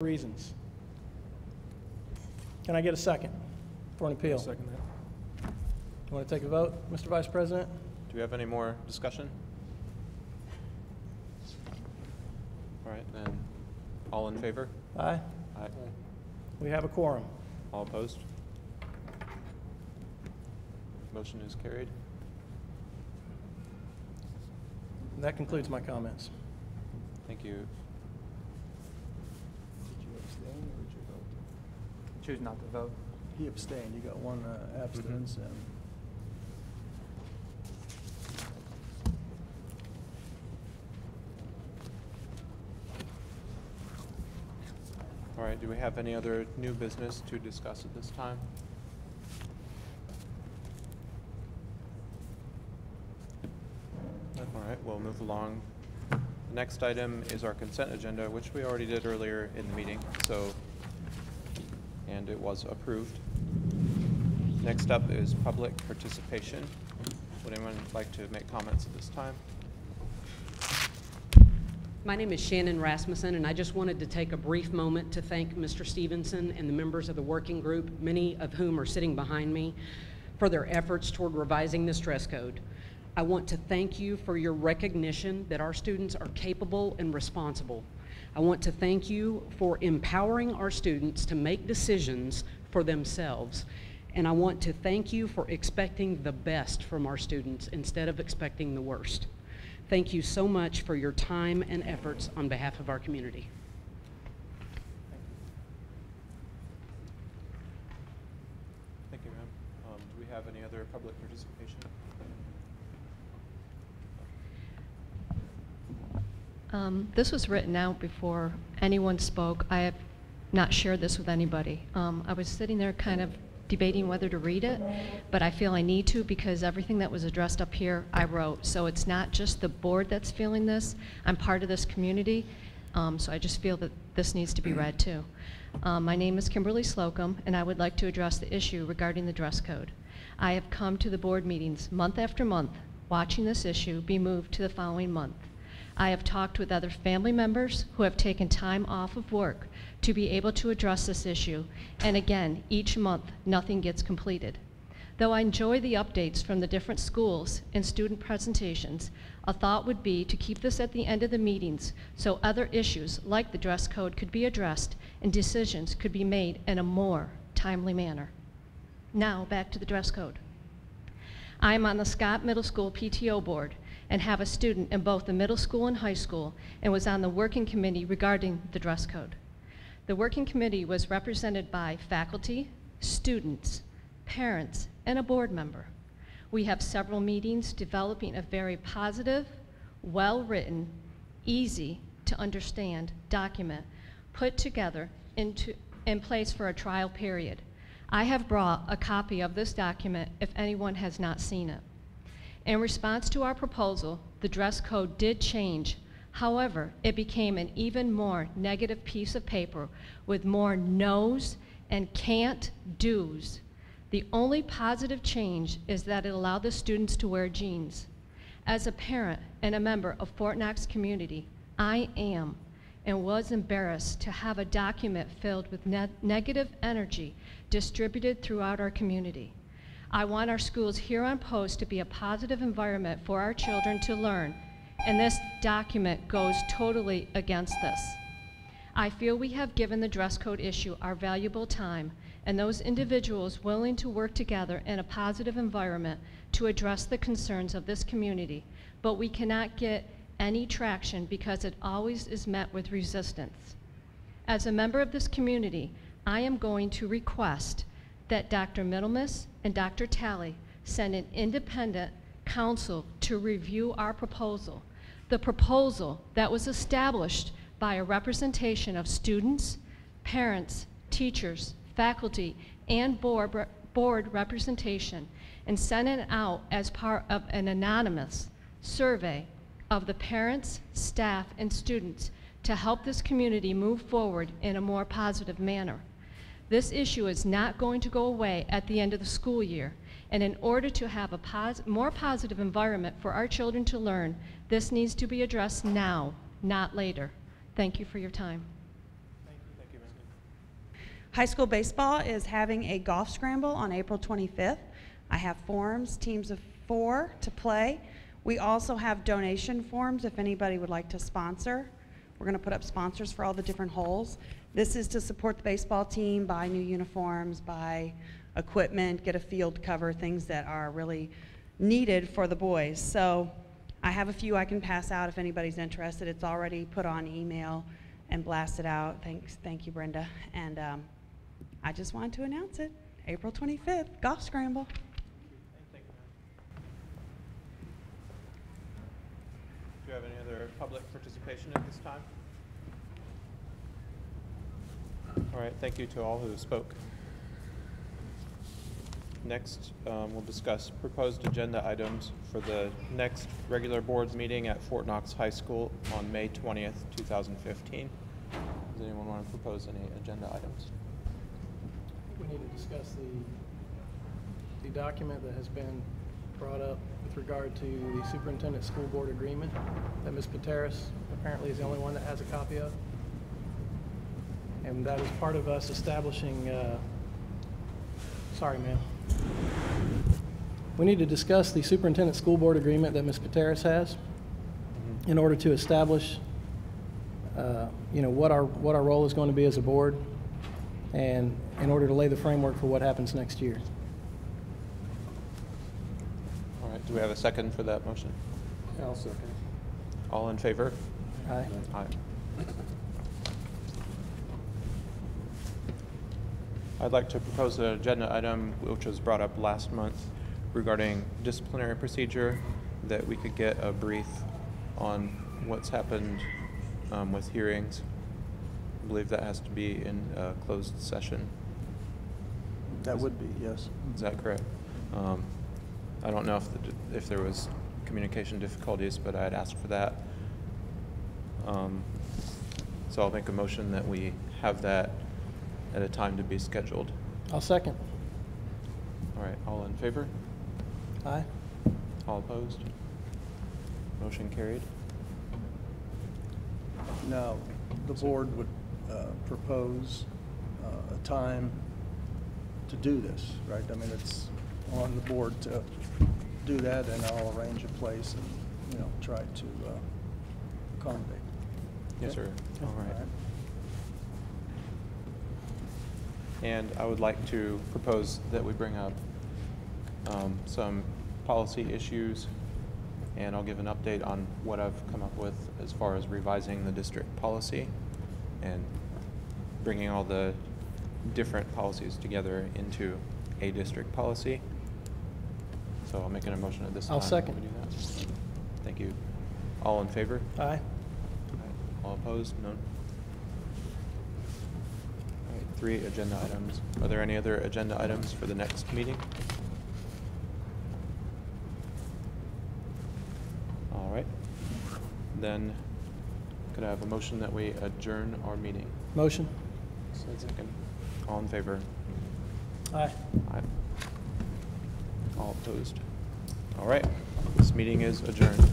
reasons. Can I get a second for an appeal? I'll second that. You want to take a vote, Mr. Vice President? Do we have any more discussion? All right, then, all in favor? Aye. Aye. We have a quorum. All opposed? Motion is carried. That concludes my comments. Thank you. Did you abstain or did you vote? Choose not to vote. He abstained. You got one abstinence. And All right, do we have any other new business to discuss at this time? All right, we'll move along. The next item is our consent agenda, which we already did earlier in the meeting, and it was approved. Next up is public participation. Would anyone like to make comments at this time? My name is Shannon Rasmussen, and I just wanted to take a brief moment to thank Mr. Stevenson and the members of the working group, many of whom are sitting behind me, for their efforts toward revising this dress code. I want to thank you for your recognition that our students are capable and responsible. I want to thank you for empowering our students to make decisions for themselves. And I want to thank you for expecting the best from our students instead of expecting the worst. Thank you so much for your time and efforts on behalf of our community. Thank you, ma'am. Do we have any other public participation? This was written out before anyone spoke. I have not shared this with anybody. I was sitting there kind of debating whether to read it, but I feel I need to because everything that was addressed up here I wrote. So it's not just the board that's feeling this. I'm part of this community, so I just feel that this needs to be read too. My name is Kimberly Slocum, and I would like to address the issue regarding the dress code. I have come to the board meetings month after month watching this issue be moved to the following month. I have talked with other family members who have taken time off of work to be able to address this issue, and again, each month, nothing gets completed. Though I enjoy the updates from the different schools and student presentations, a thought would be to keep this at the end of the meetings so other issues like the dress code could be addressed and decisions could be made in a more timely manner. Now, back to the dress code. I am on the Scott Middle School PTO board and have a student in both the middle school and high school, and was on the working committee regarding the dress code. The working committee was represented by faculty, students, parents, and a board member. We have several meetings developing a very positive, well-written, easy to understand document put together in place for a trial period. I have brought a copy of this document if anyone has not seen it. In response to our proposal, the dress code did change. However, it became an even more negative piece of paper with more no's and can't do's. The only positive change is that it allowed the students to wear jeans. As a parent and a member of Fort Knox community, I am and was embarrassed to have a document filled with negative energy distributed throughout our community. I want our schools here on post to be a positive environment for our children to learn, and this document goes totally against this. I feel we have given the dress code issue our valuable time, and those individuals willing to work together in a positive environment to address the concerns of this community, but we cannot get any traction because it always is met with resistance. As a member of this community, I am going to request that Dr. Middlemas and Dr. Talley send an independent counsel to review our proposal. The proposal that was established by a representation of students, parents, teachers, faculty, and board representation, and sent it out as part of an anonymous survey of the parents, staff, and students to help this community move forward in a more positive manner. This issue is not going to go away at the end of the school year, and in order to have a more positive environment for our children to learn, this needs to be addressed now, not later. Thank you for your time. Thank you. High school baseball is having a golf scramble on April 25th. I have forms, teams of 4 to play. We also have donation forms if anybody would like to sponsor. We're going to put up sponsors for all the different holes. This is to support the baseball team, buy new uniforms, buy equipment, get a field cover, things that are really needed for the boys. So I have a few I can pass out if anybody's interested. It's already put on email and blasted out. Thank you, Brenda. And I just wanted to announce it. April 25th, golf scramble. Do you have any other public participation at this time? All right, thank you to all who spoke. Next, we'll discuss proposed agenda items for the next regular boards meeting at Fort Knox High School on May 20th, 2015. Does anyone want to propose any agenda items? We need to discuss the document that has been brought up with regard to the superintendent school board agreement that Ms. Pateras apparently is the only one that has a copy of. And that is part of us establishing, sorry, ma'am. We need to discuss the superintendent school board agreement that Ms. Pateras has in order to establish, what our role is going to be as a board, and in order to lay the framework for what happens next year. All right, do we have a second for that motion? I'll second. All in favor? Aye. Aye. I'd like to propose an agenda item which was brought up last month regarding disciplinary procedure, that we could get a brief on what's happened with hearings. I believe that has to be in a closed session. That would be, yes. Is that correct? I don't know if there was communication difficulties, but I had asked for that. So I'll make a motion that we have that at a time to be scheduled. I'll second. All right, all in favor? Aye. All opposed? Motion carried. Now, the board would propose a time to do this, right? I mean, it's on the board to do that, and I'll arrange a place and, try to accommodate. Yes, Okay? sir. All right. All right. And I would like to propose that we bring up some policy issues, and I'll give an update on what I've come up with as far as revising the district policy and bringing all the different policies together into a district policy. So I'll make an motion at this time. I'll second. We do that. Thank you. All in favor? Aye. All opposed? None? All right, 3 agenda items. Are there any other agenda items for the next meeting? All right. Then could I have a motion that we adjourn our meeting? Motion. Second. All in favor? Aye. Aye. All opposed? All right. This meeting is adjourned.